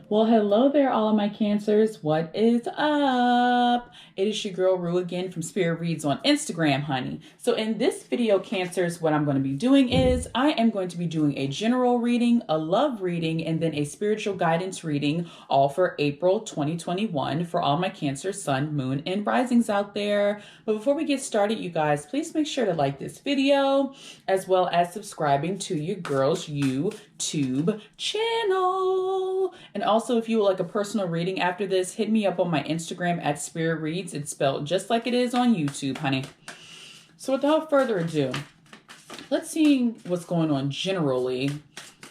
Well, hello there, all of my Cancers. What is up? It is your girl Rue again from Spirit Reads on Instagram, honey. So in this video, Cancers, what I'm going to be doing is I am going to be doing a general reading, a love reading, and then a spiritual guidance reading, all for April 2021 for all my Cancer, Sun, Moon, and Risings out there. But before we get started, you guys, please make sure to like this video, as well as subscribing to your girl's YouTube channel. And also, if you would like a personal reading after this, hit me up on my Instagram at Spirit Reads. It's spelled just like it is on YouTube, honey. So without further ado, let's see what's going on generally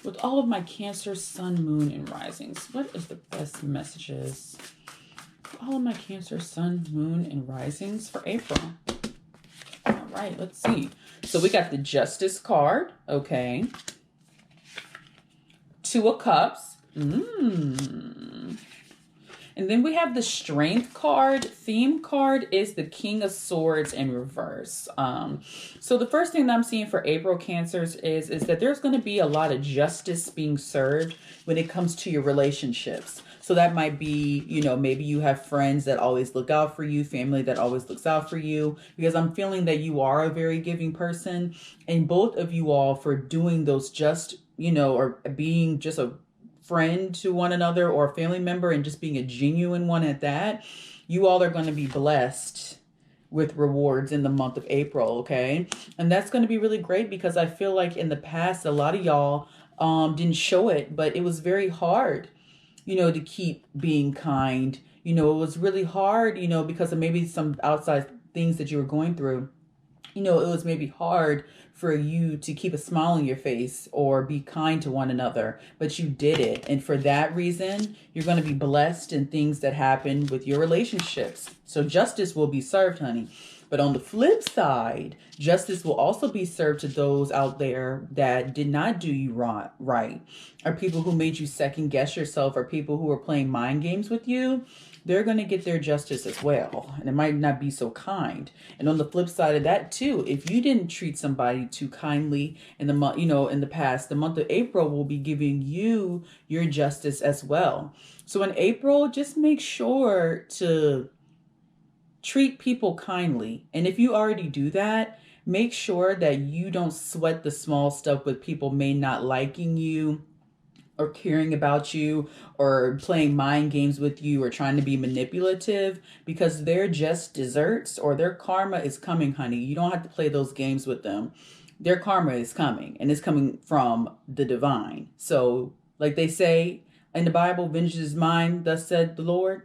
with all of my Cancer, Sun, Moon, and Risings. What is the best messages for all of my Cancer, Sun, Moon, and Risings for April? All right, let's see. So we got the Justice card, okay. Two of Cups. And then we have the Strength card. Theme card is the King of Swords in reverse. So the first thing that I'm seeing for April Cancers is that there's going to be a lot of justice being served when it comes to your relationships. So that might be, you know, maybe you have friends that always look out for you, family that always looks out for you, because I'm feeling that you are a very giving person, and both of you all for doing those just, you know, or being just a friend to one another or a family member and just being a genuine one at that, you all are going to be blessed with rewards in the month of April, okay? And that's going to be really great because I feel like in the past, a lot of y'all didn't show it, but it was very hard, you know, to keep being kind. You know, it was really hard, you know, because of maybe some outside things that you were going through. You know, it was maybe hard for you to keep a smile on your face or be kind to one another, but you did it. And for that reason, you're going to be blessed in things that happen with your relationships. So justice will be served, honey. But on the flip side, justice will also be served to those out there that did not do you right, or people who made you second guess yourself, or people who are playing mind games with you. They're going to get their justice as well. And it might not be so kind. And on the flip side of that too, if you didn't treat somebody too kindly in the month, you know, in the past, the month of April will be giving you your justice as well. So in April, just make sure to treat people kindly. And if you already do that, make sure that you don't sweat the small stuff with people may not liking you or caring about you or playing mind games with you or trying to be manipulative, because they're just desserts or their karma is coming, honey. You don't have to play those games with them. Their karma is coming, and it's coming from the divine. So like they say in the Bible, vengeance is mine, thus said the Lord.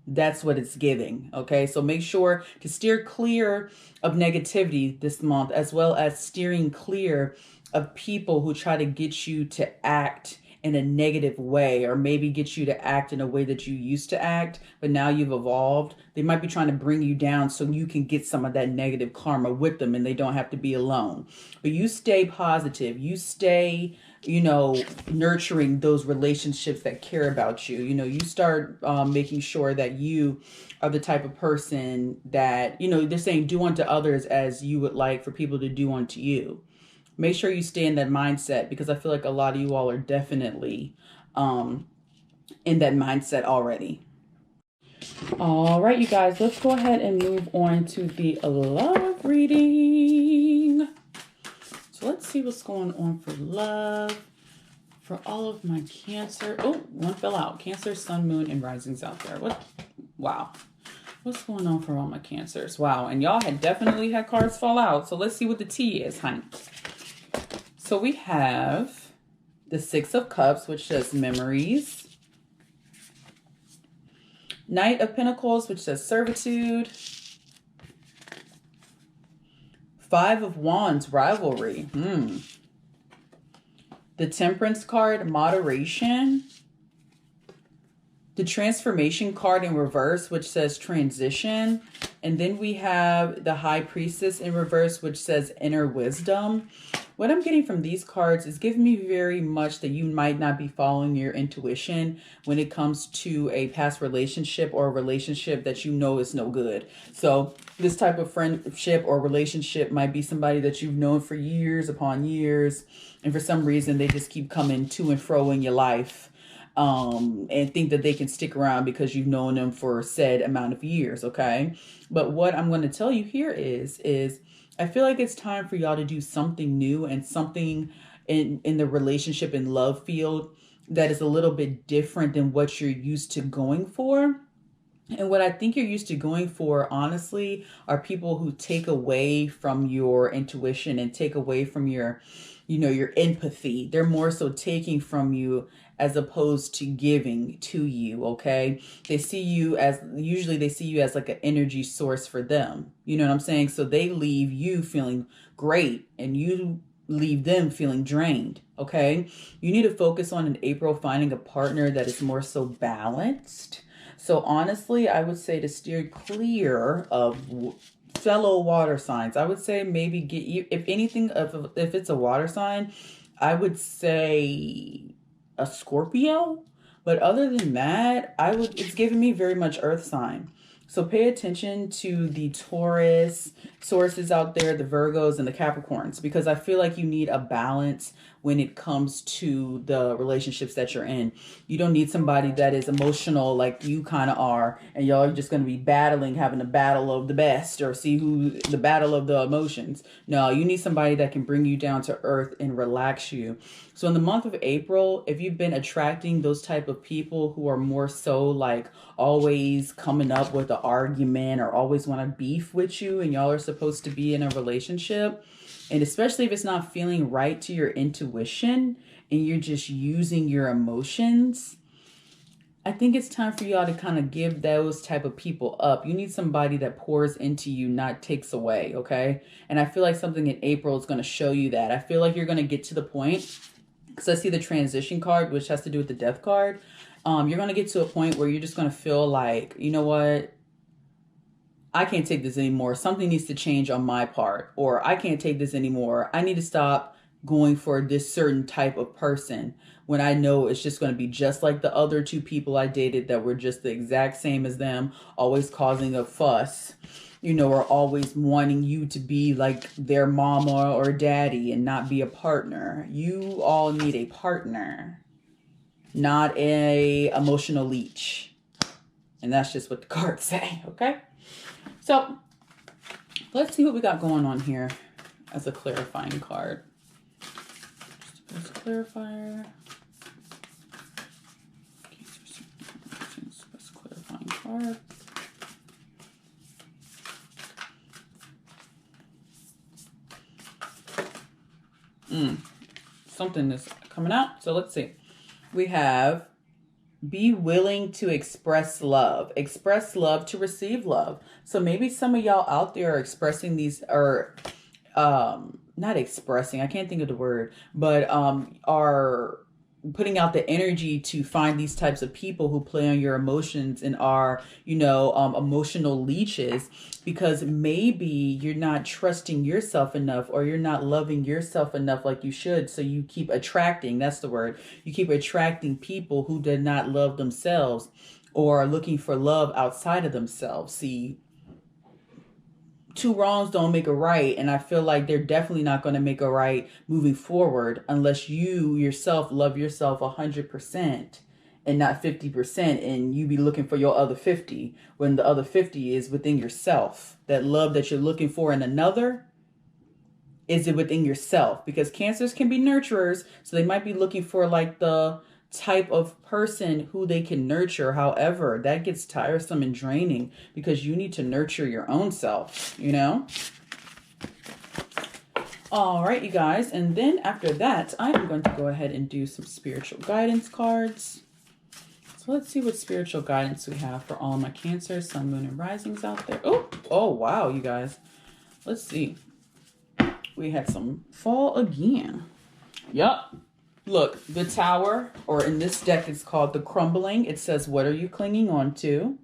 That's what it's giving. Okay. So make sure to steer clear of negativity this month, as well as steering clear of people who try to get you to act in a negative way, or maybe get you to act in a way that you used to act, but now you've evolved. They might be trying to bring you down so you can get some of that negative karma with them and they don't have to be alone. But you stay positive. You stay, you know, nurturing those relationships that care about you. You know, you start making sure that you are the type of person that, you know, they're saying do unto others as you would like for people to do unto you. Make sure you stay in that mindset, because I feel like a lot of you all are definitely in that mindset already. All right, you guys, let's go ahead and move on to the love reading. So let's see what's going on for love for all of my Cancer. Oh, one fell out. Cancer, Sun, Moon, and Risings out there. What? Wow. What's going on for all my Cancers? Wow. And y'all had definitely had cards fall out. So let's see what the tea is, honey. So we have the Six of Cups, which says memories. Knight of Pentacles, which says servitude. Five of Wands, rivalry. The Temperance card, moderation. The Transformation card in reverse, which says transition. And then we have the High Priestess in reverse, which says inner wisdom. What I'm getting from these cards is giving me very much that you might not be following your intuition when it comes to a past relationship or a relationship that you know is no good. So this type of friendship or relationship might be somebody that you've known for years upon years, and for some reason they just keep coming to and fro in your life. and think that they can stick around because you've known them for said amount of years, okay? But what I'm going to tell you here is I feel like it's time for y'all to do something new and something in the relationship and love field that is a little bit different than what you're used to going for. And what I think you're used to going for, honestly, are people who take away from your intuition and take away from your, your empathy. They're more so taking from you as opposed to giving to you, okay? Usually they see you as like an energy source for them. You know what I'm saying? So they leave you feeling great and you leave them feeling drained, okay? You need to focus on in April finding a partner that is more so balanced. So honestly, I would say to steer clear of fellow water signs. I would say maybe get you, if anything, if it's a water sign, I would say a Scorpio. But other than that, it's giving me very much earth sign. So pay attention to the Taurus sources out there, the Virgos and the Capricorns, because I feel like you need a balance when it comes to the relationships that you're in. You don't need somebody that is emotional like you kind of are, and y'all are just going to be having a battle of the best, or see who the battle of the emotions. No, you need somebody that can bring you down to earth and relax you. So in the month of April, if you've been attracting those type of people who are more so like always coming up with an argument or always want to beef with you, and y'all are supposed to be in a relationship, and especially if it's not feeling right to your intuition and you're just using your emotions, I think it's time for y'all to kind of give those type of people up. You need somebody that pours into you, not takes away, okay? And I feel like something in April is going to show you that. I feel like you're going to get to the point, because I see the transition card, which has to do with the death card. You're going to get to a point where you're just going to feel like, you know what? I can't take this anymore. Something needs to change on my part, or I can't take this anymore. I need to stop going for this certain type of person when I know it's just going to be just like the other two people I dated that were just the exact same as them, always causing a fuss, or always wanting you to be like their mama or daddy and not be a partner. You all need a partner, not a emotional leech. And that's just what the cards say, okay? So let's see what we got going on here as a clarifying card. Just a clarifier. As a clarifying card. Something is coming out. So let's see. We have be willing to express love. Express love to receive love. So maybe some of y'all out there are expressing these, or not expressing, I can't think of the word, but are putting out the energy to find these types of people who play on your emotions and are, emotional leeches, because maybe you're not trusting yourself enough, or you're not loving yourself enough like you should. So you keep attracting, that's the word. You keep attracting people who did not love themselves or are looking for love outside of themselves. See, two wrongs don't make a right, and I feel like they're definitely not going to make a right moving forward unless you yourself love yourself 100% and not 50%, and you be looking for your other 50 when the other 50 is within yourself. That love that you're looking for in another, is it within yourself? Because Cancers can be nurturers, so they might be looking for like the type of person who they can nurture. However, that gets tiresome and draining because you need to nurture your own self, All right, you guys. And then after that, I'm going to go ahead and do some spiritual guidance cards. So let's see what spiritual guidance we have for all my Cancer, Sun, Moon, and Risings out there. Oh, wow, you guys. Let's see. We had some fall again. Yup. Look, the Tower, or in this deck, it's called the Crumbling. It says, what are you clinging on to?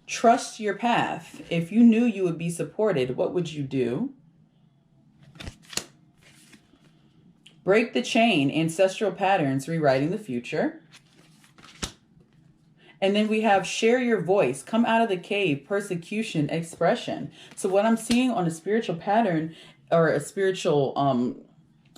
Trust your path. If you knew you would be supported, what would you do? Break the chain. Ancestral patterns, rewriting the future. And then we have share your voice. Come out of the cave. Persecution, expression. So what I'm seeing on a spiritual pattern or a spiritual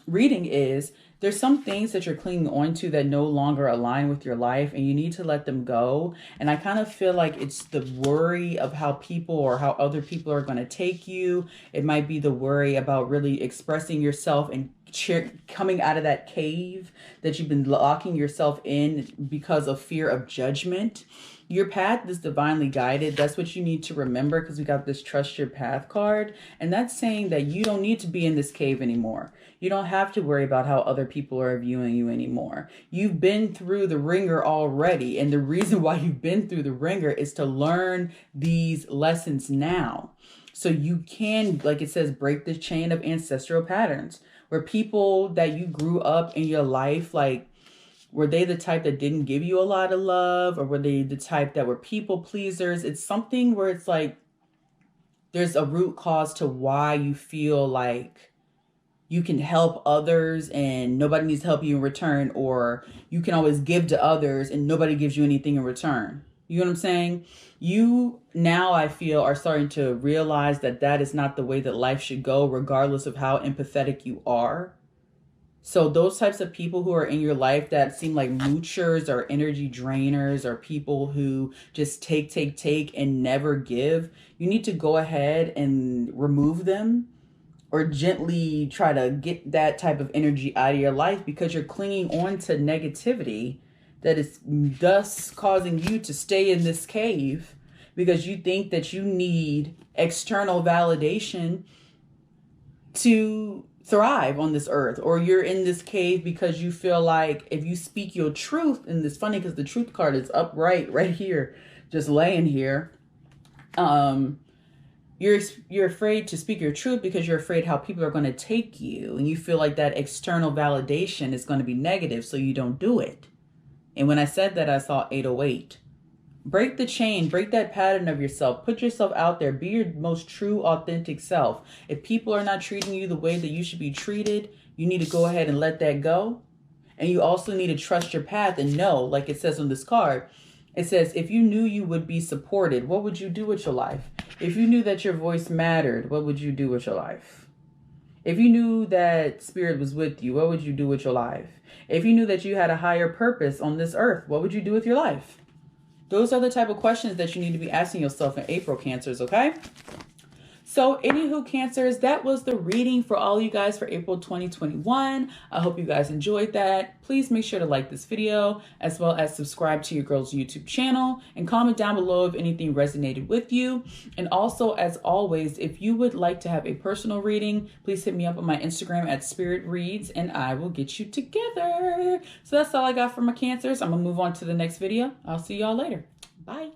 reading is there's some things that you're clinging on to that no longer align with your life, and you need to let them go. And I kind of feel like it's the worry of how people or how other people are going to take you. It might be the worry about really expressing yourself and coming out of that cave that you've been locking yourself in because of fear of judgment. Your path is divinely guided. That's what you need to remember, because we got this trust your path card. And that's saying that you don't need to be in this cave anymore. You don't have to worry about how other people are viewing you anymore. You've been through the ringer already. And the reason why you've been through the ringer is to learn these lessons now. So you can, like it says, break the chain of ancestral patterns, where people that you grew up in your life, like, were they the type that didn't give you a lot of love, or were they the type that were people pleasers? It's something where it's like there's a root cause to why you feel like you can help others and nobody needs to help you in return, or you can always give to others and nobody gives you anything in return. You know what I'm saying? You now, I feel, are starting to realize that that is not the way that life should go, regardless of how empathetic you are. So those types of people who are in your life that seem like moochers or energy drainers, or people who just take and never give, you need to go ahead and remove them, or gently try to get that type of energy out of your life, because you're clinging on to negativity that is thus causing you to stay in this cave, because you think that you need external validation to thrive on this earth, or you're in this cave because you feel like if you speak your truth, and it's funny because the truth card is upright right here, just laying here. You're afraid to speak your truth because you're afraid how people are going to take you, and you feel like that external validation is going to be negative, so you don't do it. And when I said that, I saw 808. Break the chain, break that pattern of yourself, put yourself out there, be your most true, authentic self. If people are not treating you the way that you should be treated, you need to go ahead and let that go. And you also need to trust your path and know, like it says on this card, it says, if you knew you would be supported, what would you do with your life? If you knew that your voice mattered, what would you do with your life? If you knew that spirit was with you, what would you do with your life? If you knew that you had a higher purpose on this earth, what would you do with your life? Those are the type of questions that you need to be asking yourself in April, Cancers, okay? So anywho, Cancers, that was the reading for all you guys for April 2021. I hope you guys enjoyed that. Please make sure to like this video, as well as subscribe to your girl's YouTube channel, and comment down below if anything resonated with you. And also, as always, if you would like to have a personal reading, please hit me up on my Instagram at Spirit Reads, and I will get you together. So that's all I got for my Cancers. I'm gonna move on to the next video. I'll see y'all later. Bye.